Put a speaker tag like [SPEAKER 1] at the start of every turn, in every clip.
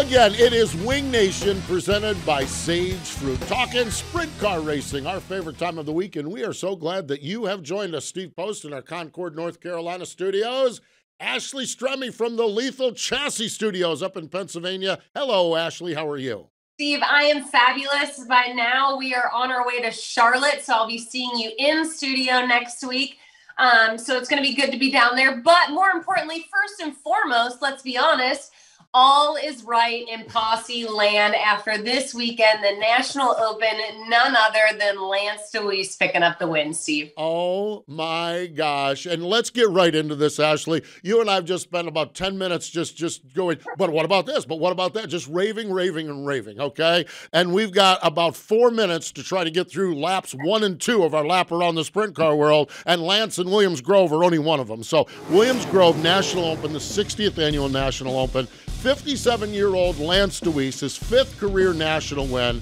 [SPEAKER 1] again, it is Wing Nation presented by Sage Fruit. Talking sprint car racing, our favorite time of the week, and we are so glad that you have joined us. Steve Post in our Concord, North Carolina studios. Ashley Stremme from the Lethal Chassis Studios up in Pennsylvania. Hello, Ashley. How are you?
[SPEAKER 2] Steve, I am fabulous. By now, we are on our way to Charlotte, so I'll be seeing you in studio next week. So it's going to be good to be down there. But more importantly, first and foremost, let's be honest, all is right in Posse land after this weekend, the National Open, none other than Lance DeWeese picking up the win, Steve.
[SPEAKER 1] Oh, my gosh. And let's get right into this, Ashley. You and I have just spent about 10 minutes just going, but what about this? But what about that? Just raving, okay? And we've got about 4 minutes to try to get through laps 1 and 2 of our lap around the sprint car world, and Lance and Williams Grove are only one of them. So Williams Grove National Open, the 60th annual National Open, 57-year-old Lance DeWeese, his 5th career national win.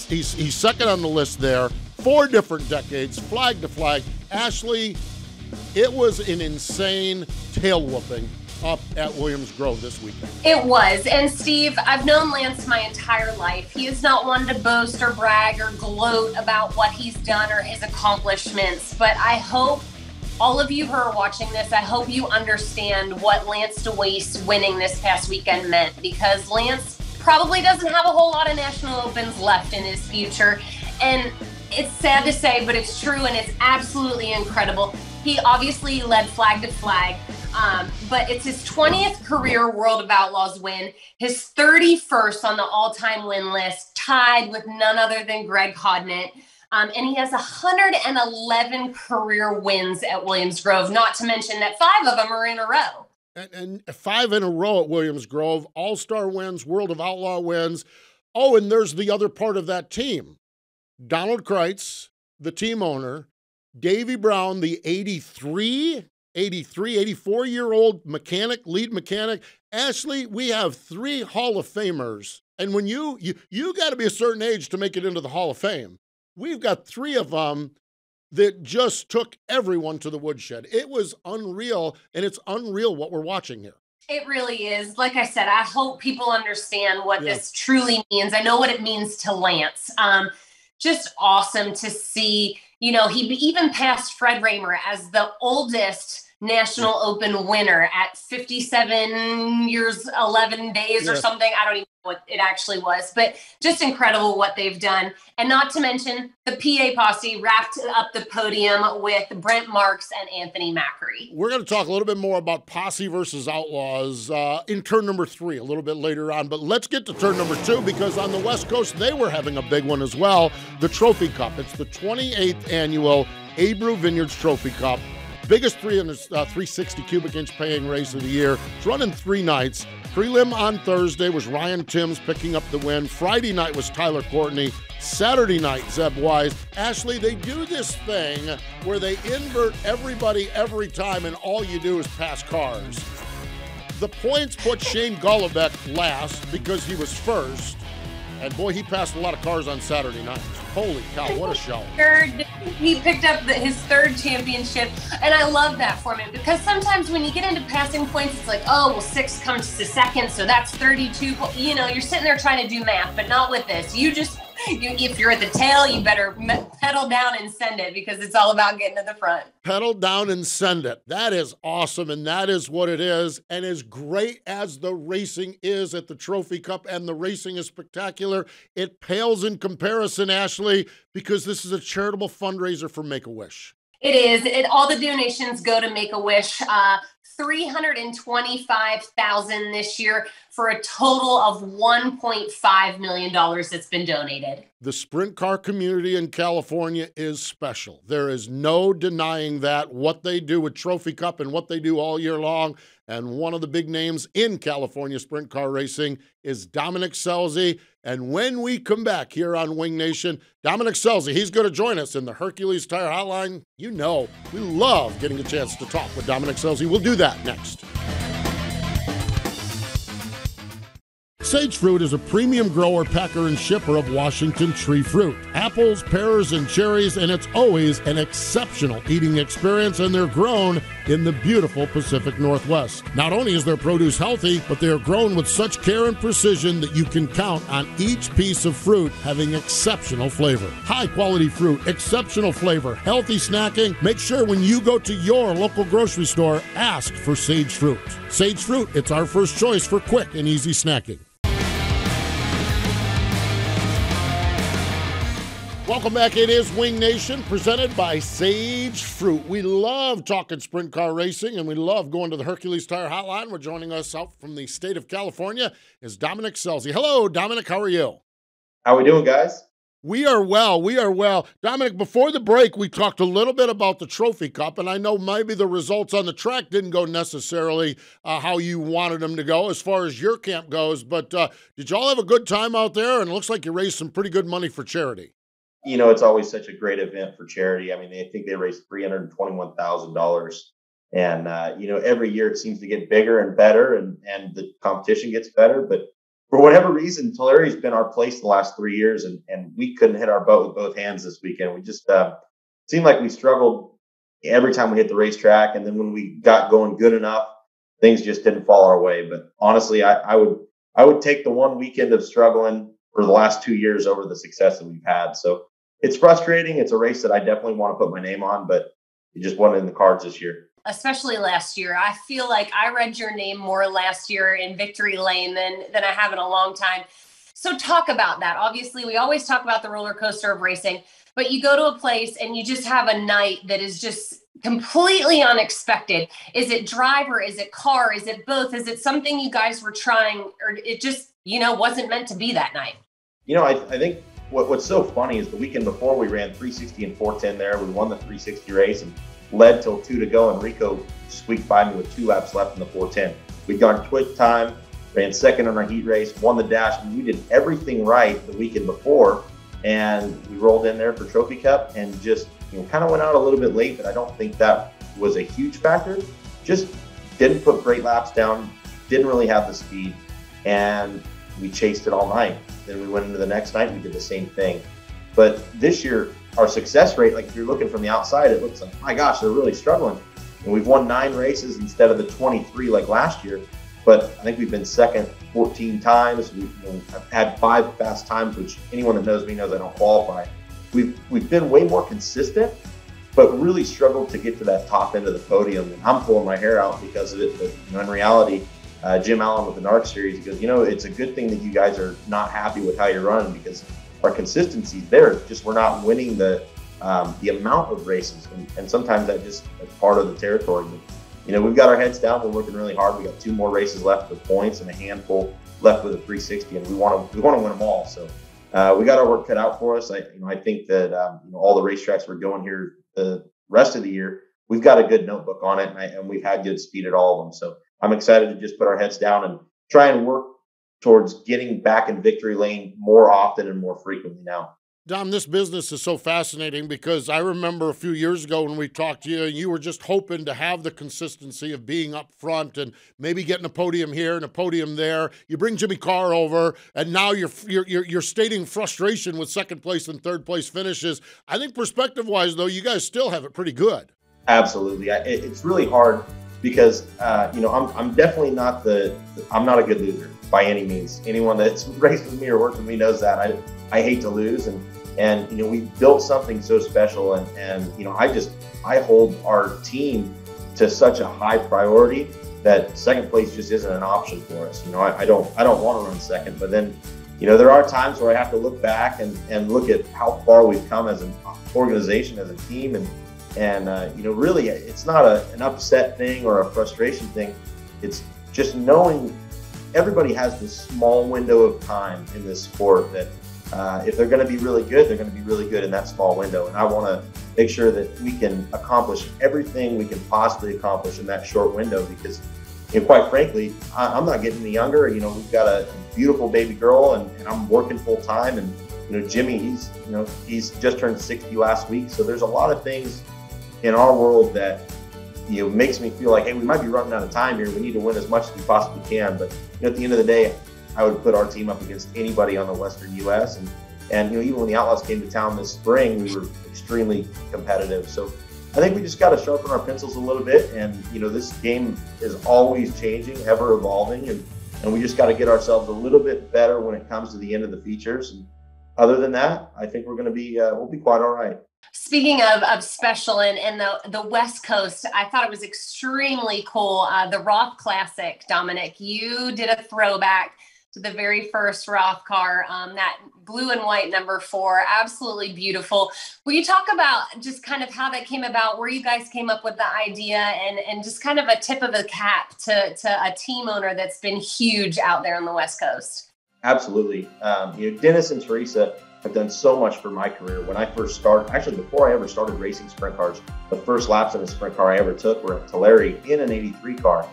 [SPEAKER 1] He's second on the list there. 4 different decades, flag to flag. Ashley, it was an insane tail whooping up at Williams Grove this weekend.
[SPEAKER 2] It was. And Steve, I've known Lance my entire life. He is not one to boast or brag or gloat about what he's done or his accomplishments. But I hope all of you who are watching this, I hope you understand what Lance DeWeese winning this past weekend meant, because Lance probably doesn't have a whole lot of National Opens left in his future. And it's sad to say, but it's true, and it's absolutely incredible. He obviously led flag to flag, but it's his 20th career World of Outlaws win, his 31st on the all-time win list, tied with none other than Greg Hodnett. And he has 111 career wins at Williams Grove, not to mention that 5 of them are in a row.
[SPEAKER 1] And 5 in a row at Williams Grove, All-Star wins, World of Outlaw wins. Oh, and there's the other part of that team. Donald Kreitz, the team owner, Davey Brown, the 84-year-old mechanic, lead mechanic. Ashley, we have 3 Hall of Famers. And when you got to be a certain age to make it into the Hall of Fame. We've got 3 of them that just took everyone to the woodshed. It was unreal, and it's unreal what we're watching here.
[SPEAKER 2] It really is. Like I said, I hope people understand what this truly means. I know what it means to Lance. Just awesome to see. You know, he even passed Fred Raymer as the oldest National Open winner at 57 years, 11 days or something. I don't even know what it actually was, but just incredible what they've done. And not to mention the PA Posse wrapped up the podium with Brent Marks and Anthony Macri.
[SPEAKER 1] We're going to talk a little bit more about Posse versus Outlaws in turn number 3 a little bit later on, but let's get to turn number 2, because on the West Coast, they were having a big one as well, the Trophy Cup. It's the 28th annual Abreu Vineyards Trophy Cup. Biggest 360 cubic inch paying race of the year. It's running 3 nights. Prelim on Thursday was Ryan Timms picking up the win. Friday night was Tyler Courtney. Saturday night, Zeb Wise. Ashley, they do this thing where they invert everybody every time, and all you do is pass cars. The points put Shane Golombek last because he was first. And boy, he passed a lot of cars on Saturday night. Holy cow, what a show.
[SPEAKER 2] He picked up his 3rd championship, and I love that for him, because sometimes when you get into passing points, it's like, oh, well, 6 comes to second, so that's 32. You know, you're sitting there trying to do math, but not with this. If you're at the tail, you better pedal down and send it, because it's all about getting to the front.
[SPEAKER 1] Pedal down and send it. That is awesome, and that is what it is. And as great as the racing is at the Trophy Cup, and the racing is spectacular, it pales in comparison, Ashley, because this is a charitable fundraiser for Make-A-Wish.
[SPEAKER 2] It is. All the donations go to Make-A-Wish. $325,000 this year, for a total of $1.5 million that's been donated.
[SPEAKER 1] The sprint car community in California is special. There is no denying that, what they do with Trophy Cup and what they do all year long. And one of the big names in California sprint car racing is Dominic Scelzi. And when we come back here on Wing Nation, Dominic Scelzi, he's going to join us in the Hercules Tire Hotline. You know, we love getting a chance to talk with Dominic Scelzi. We'll do that next. Sage Fruit is a premium grower, packer, and shipper of Washington tree fruit. Apples, pears, and cherries, and it's always an exceptional eating experience, and they're grown in the beautiful Pacific Northwest. Not only is their produce healthy, but they are grown with such care and precision that you can count on each piece of fruit having exceptional flavor. High-quality fruit, exceptional flavor, healthy snacking. Make sure when you go to your local grocery store, ask for Sage Fruit. Sage Fruit, it's our first choice for quick and easy snacking. Welcome back. It is Wing Nation, presented by Sage Fruit. We love talking sprint car racing, and we love going to the Hercules Tire Hotline. We're joining us out from the state of California is Dominic Scelzi. Hello, Dominic. How are you?
[SPEAKER 3] How are we doing, guys?
[SPEAKER 1] We are well. We are well. Dominic, before the break, we talked a little bit about the Trophy Cup, and I know maybe the results on the track didn't go necessarily how you wanted them to go as far as your camp goes, but did y'all have a good time out there? And it looks like you raised some pretty good money for charity.
[SPEAKER 3] You know, it's always such a great event for charity. I mean, I think they raised $321,000. And, you know, every year it seems to get bigger and better and the competition gets better. But for whatever reason, Tulsa's been our place the last 3 years, and we couldn't hit our boat with both hands this weekend. We just seemed like we struggled every time we hit the racetrack. And then when we got going good enough, things just didn't fall our way. But honestly, I would take the one weekend of struggling for the last 2 years over the success that we've had. So it's frustrating. It's a race that I definitely want to put my name on, but it just wasn't in the cards this year.
[SPEAKER 2] Especially last year. I feel like I read your name more last year in Victory Lane than I have in a long time. So talk about that. Obviously, we always talk about the roller coaster of racing, but you go to a place and you just have a night that is just completely unexpected. Is it driver? Is it car? Is it both? Is it something you guys were trying, or it just, you know, wasn't meant to be that night?
[SPEAKER 3] You know, I think what's so funny is the weekend before we ran 360 and 410 there. We won the 360 race and led till 2 to go, and Rico squeaked by me with 2 laps left in the 410. We'd gone quick time, ran second on our heat race, won the dash, and we did everything right the weekend before. And we rolled in there for Trophy Cup and just, you know, kind of went out a little bit late, but I don't think that was a huge factor. Just didn't put great laps down, didn't really have the speed, and we chased it all night. Then we went into the next night, we did the same thing. But this year, our success rate, like if you're looking from the outside, it looks like, my gosh, they're really struggling. And we've won 9 races instead of the 23 like last year. But I think we've been second 14 times. We've had 5 fast times, which anyone that knows me knows I don't qualify. We've been way more consistent, but really struggled to get to that top end of the podium. And I'm pulling my hair out because of it. But you know, in reality, Jim Allen with the NARC series, he goes, you know, it's a good thing that you guys are not happy with how you're running, because our consistency is there. Just we're not winning the amount of races, and sometimes that just is part of the territory. But, you know, we've got our heads down. We're working really hard. We got 2 more races left with points and a handful left with a 360, and we want to win them all. So we got our work cut out for us. I think that you know, all the racetracks we're going here the rest of the year, we've got a good notebook on it, and we've had good speed at all of them. So I'm excited to just put our heads down and try and work towards getting back in victory lane more often and more frequently now.
[SPEAKER 1] Dom, this business is so fascinating because I remember a few years ago when we talked to you, and you were just hoping to have the consistency of being up front and maybe getting a podium here and a podium there. You bring Jimmy Carr over, and now you're stating frustration with second place and third place finishes. I think perspective-wise, though, you guys still have it pretty good.
[SPEAKER 3] Absolutely. It's really hard because, you know, I'm definitely not I'm not a good loser by any means. Anyone that's raced with me or worked with me knows that. I hate to lose, and you know, we built something so special, and you know, I hold our team to such a high priority that second place just isn't an option for us. You know, I don't want to run second, but then, you know, there are times where I have to look back and look at how far we've come as an organization, as a team, and you know, really, it's not an upset thing or a frustration thing. It's just knowing everybody has this small window of time in this sport that if they're going to be really good, they're going to be really good in that small window. And I want to make sure that we can accomplish everything we can possibly accomplish in that short window, because, you know, quite frankly, I'm not getting any younger. You know, we've got a beautiful baby girl, and I'm working full time. And, you know, Jimmy, he's just turned 60 last week. So there's a lot of things in our world that, you know, makes me feel like, hey, we might be running out of time here. We need to win as much as we possibly can. But, you know, at the end of the day, I would put our team up against anybody on the Western U.S. And even when the Outlaws came to town this spring, we were extremely competitive. So I think we just got to sharpen our pencils a little bit. And, this game is always changing, ever evolving. And we just got to get ourselves a little bit better when it comes to the end of the features. And other than that, I think we're going to be, we'll be quite all right.
[SPEAKER 2] Speaking of special and the West Coast, I thought it was extremely cool. The Roth Classic, Dominic, you did a throwback to the very first Roth car, that blue and white number 4, absolutely beautiful. Will you talk about just kind of how that came about, where you guys came up with the idea, and just kind of a tip of the cap to a team owner that's been huge out there on the West Coast?
[SPEAKER 3] Absolutely. Dennis and Teresa have done so much for my career. When I first started, actually before I ever started racing sprint cars, the first laps in a sprint car I ever took were at Tulare in an 83 car.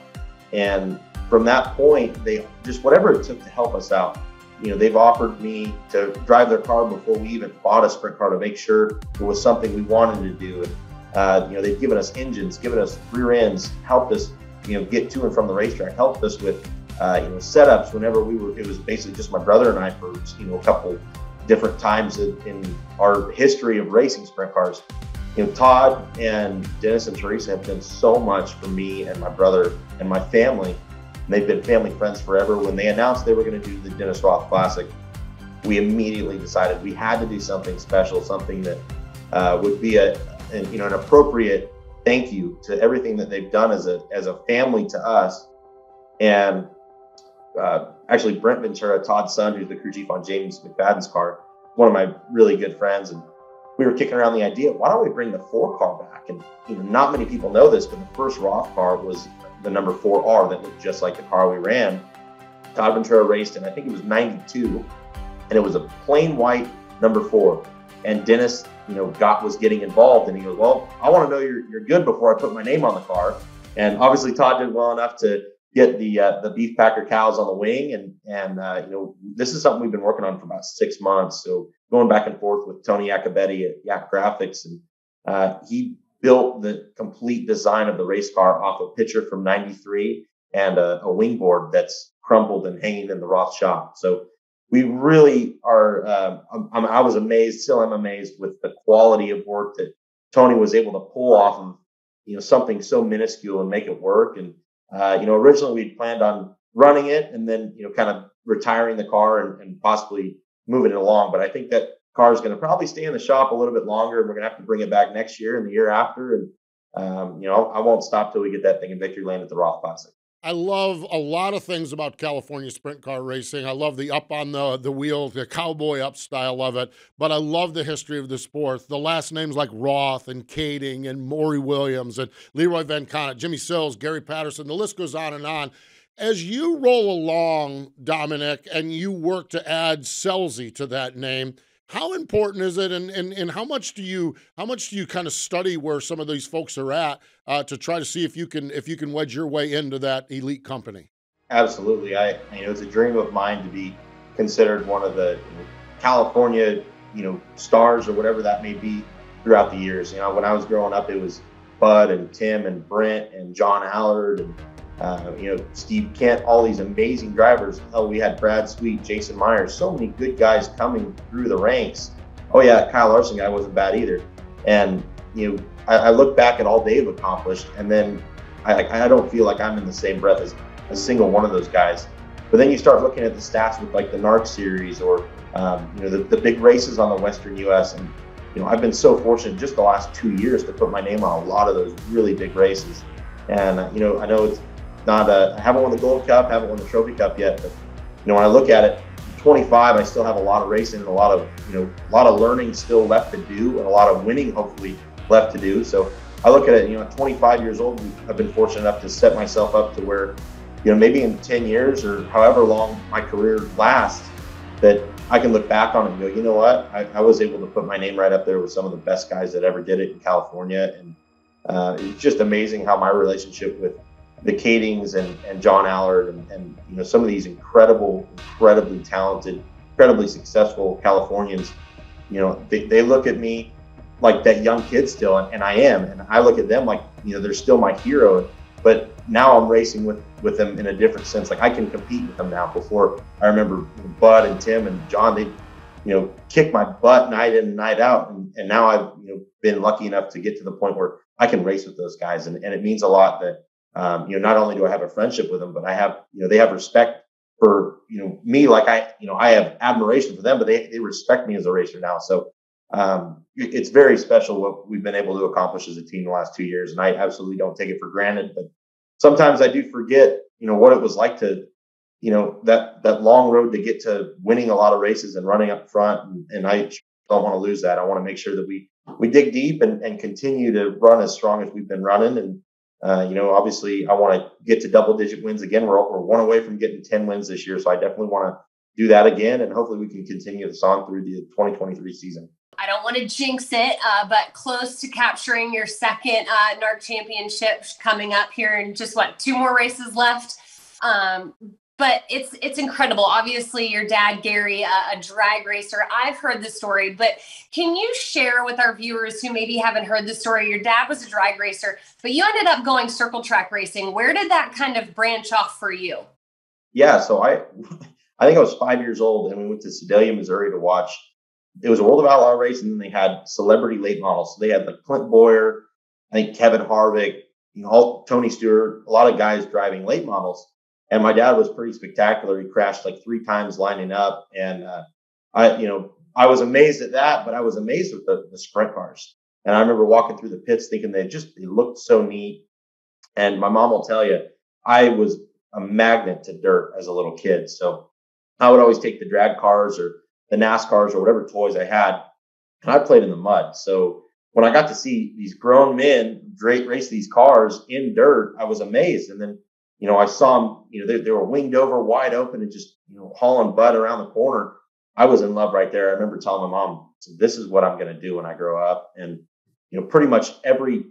[SPEAKER 3] And from that point, they just, whatever it took to help us out, they've offered me to drive their car before we even bought a sprint car to make sure it was something we wanted to do. And, they've given us engines, given us rear ends, helped us, get to and from the racetrack, helped us with, setups whenever it was basically just my brother and I for, a couple different times in our history of racing sprint cars. Todd and Dennis and Teresa have done so much for me and my brother and my family. They've been family friends forever. When they announced they were going to do the Dennis Roth Classic, we immediately decided we had to do something special, something that would be an appropriate thank you to everything that they've done as a family to us. And actually, Brent Ventura, Todd's son, who's the crew chief on James McFadden's car, one of my really good friends, and we were kicking around the idea, why don't we bring the 4 car back? And not many people know this, but the first Roth car was the number 4R that looked just like the car we ran. Todd Ventura raced in, I think it was 92, and it was a plain white number 4. And Dennis, was getting involved, and he goes, well, I want to know you're good before I put my name on the car. And obviously Todd did well enough to get the beef packer cows on the wing, and this is something we've been working on for about 6 months. So going back and forth with Tony Iacobetti at Yak Graphics, and he built the complete design of the race car off a picture from '93 and a wingboard that's crumpled and hanging in the Roth shop. So we really are. I was amazed, still am amazed with the quality of work that Tony was able to pull off of something so minuscule and make it work. And originally we'd planned on running it and then, kind of retiring the car and possibly moving it along. But I think that car is going to probably stay in the shop a little bit longer, and we're going to have to bring it back next year and the year after. And, I won't stop till we get that thing in victory lane at the Roth Classic.
[SPEAKER 1] I love a lot of things about California sprint car racing. I love the up on the wheel, the cowboy up style of it, but I love the history of the sport. The last names like Roth and Kading and Maury Williams and Leroy Van Conant, Jimmy Sills, Gary Patterson, the list goes on and on. As you roll along, Dominic, and you work to add Scelzi to that name, how important is it, and how much do you kind of study where some of these folks are at to try to see if you can wedge your way into that elite company?
[SPEAKER 3] Absolutely, it's a dream of mine to be considered one of the California stars or whatever that may be throughout the years. When I was growing up, it was Bud and Tim and Brent and John Allard and Steve Kent, all these amazing drivers. Oh, we had Brad Sweet, Jason Myers, so many good guys coming through the ranks. Oh yeah, Kyle Larson guy wasn't bad either. And I look back at all they've accomplished, and then I don't feel like I'm in the same breath as a single one of those guys. But then you start looking at the stats with like the NARC series or the big races on the Western U.S. and I've been so fortunate just the last 2 years to put my name on a lot of those really big races. And I know it's not I haven't won the Gold Cup, haven't won the Trophy Cup yet, but when I look at it, 25, I still have a lot of racing and a lot of learning still left to do, and a lot of winning hopefully left to do. So I look at it, at 25 years old, I've been fortunate enough to set myself up to where, maybe in 10 years or however long my career lasts, that I can look back on it and go, you know what, I was able to put my name right up there with some of the best guys that ever did it in California. And it's just amazing how my relationship with the Kadings and John Allard and some of these incredibly talented, incredibly successful Californians, they look at me like that young kid still, and I am, and I look at them like they're still my hero. but now I'm racing with them in a different sense. Like I can compete with them now. Before, I remember Bud and Tim and John, they kick my butt night in and night out. And now I've, been lucky enough to get to the point where I can race with those guys. And it means a lot that, not only do I have a friendship with them, but I have, they have respect for, me. Like I have admiration for them, but they respect me as a racer now. So, it's very special what we've been able to accomplish as a team the last 2 years. And I absolutely don't take it for granted, but sometimes I do forget, what it was like to, that long road to get to winning a lot of races and running up front. And I don't want to lose that. I want to make sure that we dig deep and continue to run as strong as we've been running. And, obviously I want to get to double digit wins again. We're one away from getting 10 wins this year. So I definitely want to do that again. And hopefully we can continue this on through the 2023 season.
[SPEAKER 2] I don't want to jinx it, but close to capturing your second NARC championship coming up here in just 2 more races left. But it's incredible. Obviously, your dad, Gary, a drag racer. I've heard the story, but can you share with our viewers who maybe haven't heard the story? Your dad was a drag racer, but you ended up going circle track racing. Where did that kind of branch off for you?
[SPEAKER 3] Yeah, so I think I was 5 years old, and we went to Sedalia, Missouri to watch. It was a World of Outlaw race, and then they had celebrity late models. So they had like Clint Boyer, I think Kevin Harvick, Tony Stewart, a lot of guys driving late models. And my dad was pretty spectacular. He crashed like 3 times lining up. And I was amazed at that, but I was amazed with the sprint cars. And I remember walking through the pits thinking they looked so neat. And my mom will tell you, I was a magnet to dirt as a little kid. So I would always take the drag cars or the NASCARs or whatever toys I had, and I played in the mud. So when I got to see these grown men race these cars in dirt, I was amazed. And then, I saw them, they were winged over, wide open, and just, hauling butt around the corner. I was in love right there. I remember telling my mom, this is what I'm going to do when I grow up. And, pretty much every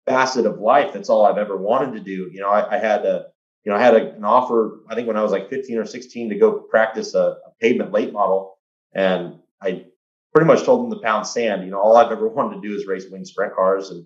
[SPEAKER 3] facet of life, that's all I've ever wanted to do. I had an offer, I think when I was like 15 or 16 to go practice a pavement late model. And I pretty much told them to pound sand. All I've ever wanted to do is race wing sprint cars. And,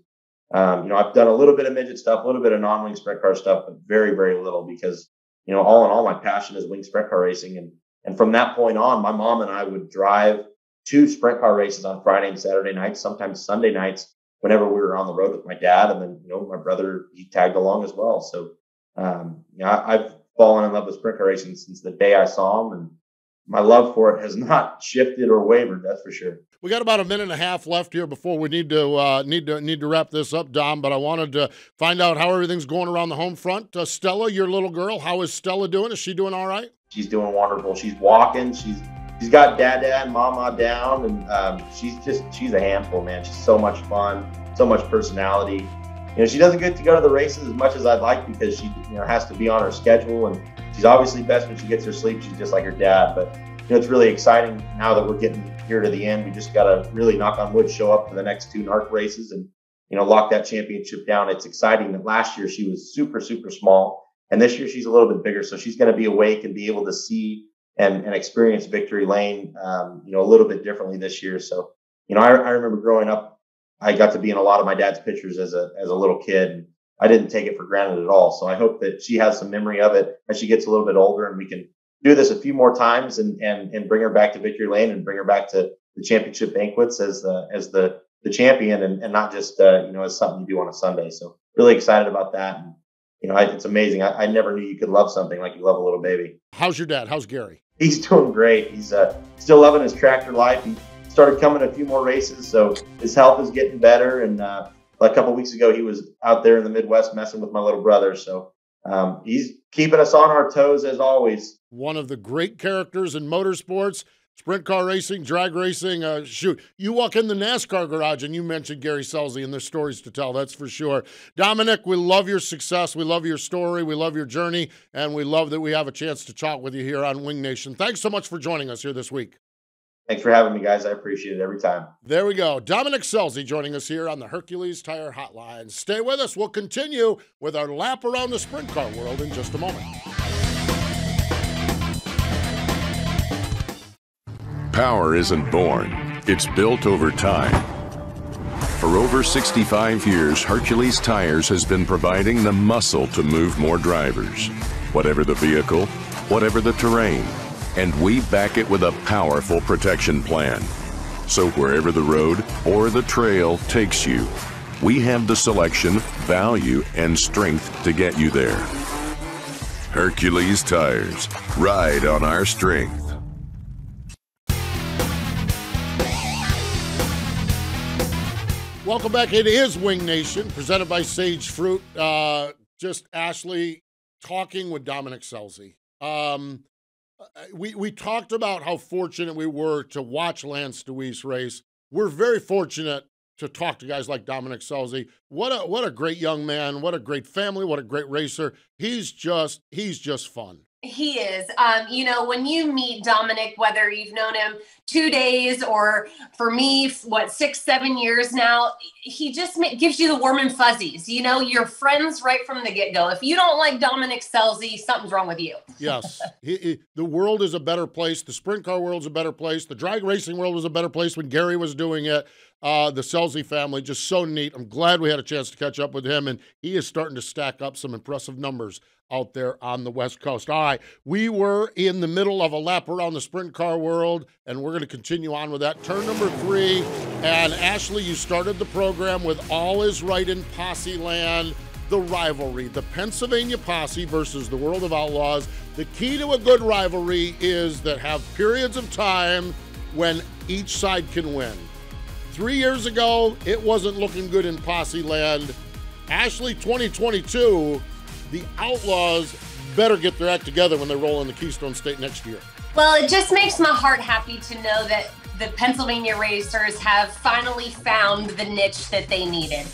[SPEAKER 3] I've done a little bit of midget stuff, a little bit of non-wing sprint car stuff, but very, very little because, all in all, my passion is wing sprint car racing. And from that point on, my mom and I would drive 2 sprint car races on Friday and Saturday nights, sometimes Sunday nights, whenever we were on the road with my dad. And then, my brother, he tagged along as well. So, I've fallen in love with sprint car racing since the day I saw them, and my love for it has not shifted or wavered. That's for sure.
[SPEAKER 1] We got about a minute and a half left here before we need to wrap this up, Dom. But I wanted to find out how everything's going around the home front. Stella, your little girl, how is Stella doing? Is she doing all right?
[SPEAKER 3] She's doing wonderful. She's walking. She's got dada and mama down, and she's a handful, man. She's so much fun, so much personality. She doesn't get to go to the races as much as I'd like because she, has to be on her schedule, and she's obviously best when she gets her sleep. She's just like her dad. But, it's really exciting now that we're getting here to the end. We just got to really, knock on wood, show up for the next 2 NARC races and, lock that championship down. It's exciting that last year she was super, super small, and this year she's a little bit bigger. So she's going to be awake and be able to see and experience victory lane, a little bit differently this year. So, I remember growing up, I got to be in a lot of my dad's pictures as a little kid. And I didn't take it for granted at all. So I hope that she has some memory of it as she gets a little bit older, and we can do this a few more times and bring her back to victory lane and bring her back to the championship banquets as the champion and not just, as something you do on a Sunday. So really excited about that. And, it's amazing. I never knew you could love something like you love a little baby.
[SPEAKER 1] How's your dad? How's Gary?
[SPEAKER 3] He's doing great. He's still loving his tractor life. He started coming a few more races, so his health is getting better. And a couple of weeks ago, he was out there in the Midwest messing with my little brother. So he's keeping us on our toes as always.
[SPEAKER 1] One of the great characters in motorsports, sprint car racing, drag racing. You walk in the NASCAR garage and you mentioned Gary Scelzi, and there's stories to tell, that's for sure. Dominic, we love your success. We love your story. We love your journey. And we love that we have a chance to talk with you here on Wing Nation. Thanks so much for joining us here this week.
[SPEAKER 3] Thanks for having me, guys. I appreciate it every time.
[SPEAKER 1] There we go. Dominic Scelzi joining us here on the Hercules Tire Hotline. Stay with us. We'll continue with our lap around the sprint car world in just a moment.
[SPEAKER 4] Power isn't born. It's built over time. For over 65 years, Hercules Tires has been providing the muscle to move more drivers. Whatever the vehicle, whatever the terrain, and we back it with a powerful protection plan. So wherever the road or the trail takes you, we have the selection, value, and strength to get you there. Hercules Tires. Ride on our strength.
[SPEAKER 1] Welcome back. It is Wing Nation, presented by Sage Fruit. Just Ashley talking with Dominic Scelzi. We talked about how fortunate we were to watch Lance Dewease race. We're very fortunate to talk to guys like Dominic Scelzi. What a great young man. What a great family. What a great racer. He's just fun.
[SPEAKER 2] He is. When you meet Dominic, whether you've known him 2 days or for me, 6, 7 years now, he just gives you the warm and fuzzies. You're friends right from the get-go. If you don't like Dominic Scelzi, something's wrong with you.
[SPEAKER 1] Yes. The world is a better place. The sprint car world's a better place. The drag racing world was a better place when Gary was doing it. The Scelzi family, just so neat. I'm glad we had a chance to catch up with him, and he is starting to stack up some impressive numbers out there on the West Coast. All right, we were in the middle of a lap around the sprint car world, and we're going to continue on with that. Turn number 3, and Ashley, you started the program with All Is Right in Posse Land, the rivalry, the Pennsylvania Posse versus the World of Outlaws. The key to a good rivalry is that have periods of time when each side can win. 3 years ago, it wasn't looking good in Posse Land. Ashley, 2022, the Outlaws better get their act together when they roll in the Keystone State next year.
[SPEAKER 2] Well, it just makes my heart happy to know that the Pennsylvania racers have finally found the niche that they needed.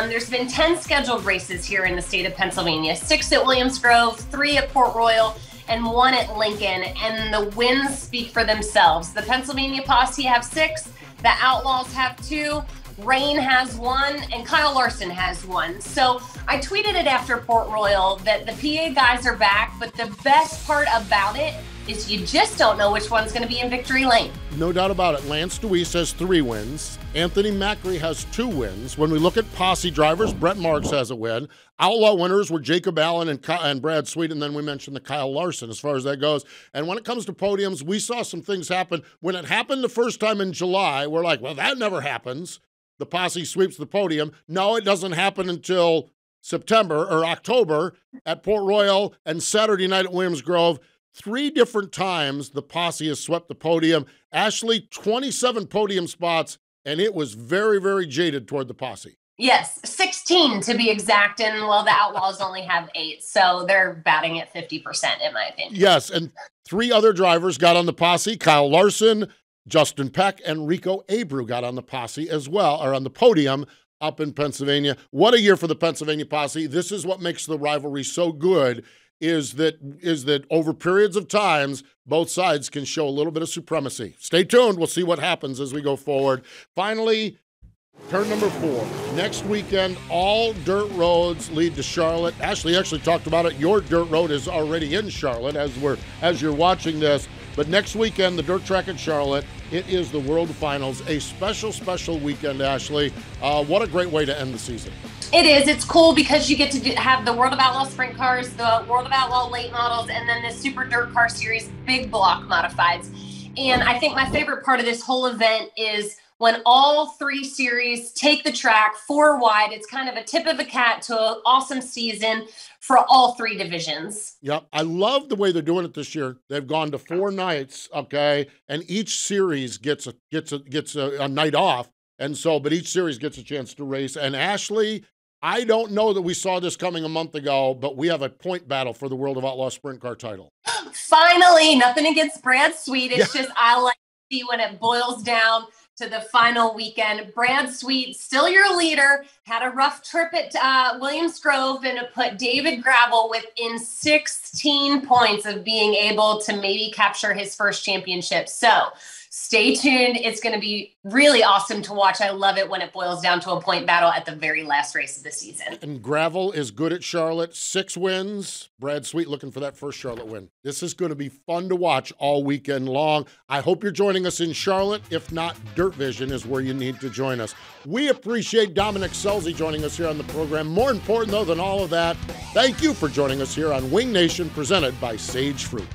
[SPEAKER 2] There's been 10 scheduled races here in the state of Pennsylvania, 6 at Williams Grove, 3 at Port Royal, and 1 at Lincoln, and the wins speak for themselves. The Pennsylvania Posse have 6, the Outlaws have 2, Rain has 1, and Kyle Larson has 1. So I tweeted it after Port Royal that the PA guys are back, but the best part about it is you just don't know which one's going to be in victory lane.
[SPEAKER 1] No doubt about it. Lance Dewease has 3 wins. Anthony Macri has 2 wins. When we look at Posse drivers, Brett Marks has a win. Outlaw winners were Jacob Allen and Brad Sweet, and then we mentioned the Kyle Larson as far as that goes. And when it comes to podiums, we saw some things happen. When it happened the first time in July, we're like, well, that never happens. The Posse sweeps the podium. No, it doesn't happen until September or October at Port Royal and Saturday night at Williams Grove. 3 different times the Posse has swept the podium. Ashley, 27 podium spots, and it was very, very jaded toward the Posse.
[SPEAKER 2] Yes, 16 to be exact, and the Outlaws only have 8, so they're batting at 50% in my opinion.
[SPEAKER 1] Yes, and 3 other drivers got on the Posse. Kyle Larson, Justin Peck, and Rico Abreu got on the Posse as well, or on the podium up in Pennsylvania. What a year for the Pennsylvania Posse. This is what makes the rivalry so good, is that over periods of times, both sides can show a little bit of supremacy. Stay tuned. We'll see what happens as we go forward. Finally, turn number 4. Next weekend, all dirt roads lead to Charlotte. Ashley actually talked about it. Your dirt road is already in Charlotte as you're watching this. But next weekend, the dirt track at Charlotte, it is the World Finals. A special, special weekend, Ashley. What a great way to end the season.
[SPEAKER 2] It is. It's cool because you get to have the World of Outlaw sprint cars, the World of Outlaw late models, and then the Super Dirt Car Series big block modifieds. And I think my favorite part of this whole event is when all 3 series take the track 4 wide. It's kind of a tip of the cap to an awesome season for all 3 divisions.
[SPEAKER 1] Yep. I love the way they're doing it this year. They've gone to 4 nights, okay, and each series gets a night off. And so, but each series gets a chance to race. And Ashley, I don't know that we saw this coming a month ago, but we have a point battle for the World of Outlaw sprint car title.
[SPEAKER 2] Finally, nothing against Brad Sweet. It's just I like to see when it boils down to the final weekend. Brad Sweet, still your leader, had a rough trip at Williams Grove and it put David Gravel within 16 points of being able to maybe capture his first championship. So stay tuned. It's going to be really awesome to watch. I love it when it boils down to a point battle at the very last race of the season.
[SPEAKER 1] And gravel is good at Charlotte. 6 wins. Brad Sweet looking for that first Charlotte win. This is going to be fun to watch all weekend long. I hope you're joining us in Charlotte. If not, Dirt Vision is where you need to join us. We appreciate Dominic Scelzi joining us here on the program. More important, though, than all of that, thank you for joining us here on Wing Nation, presented by Sage Fruit.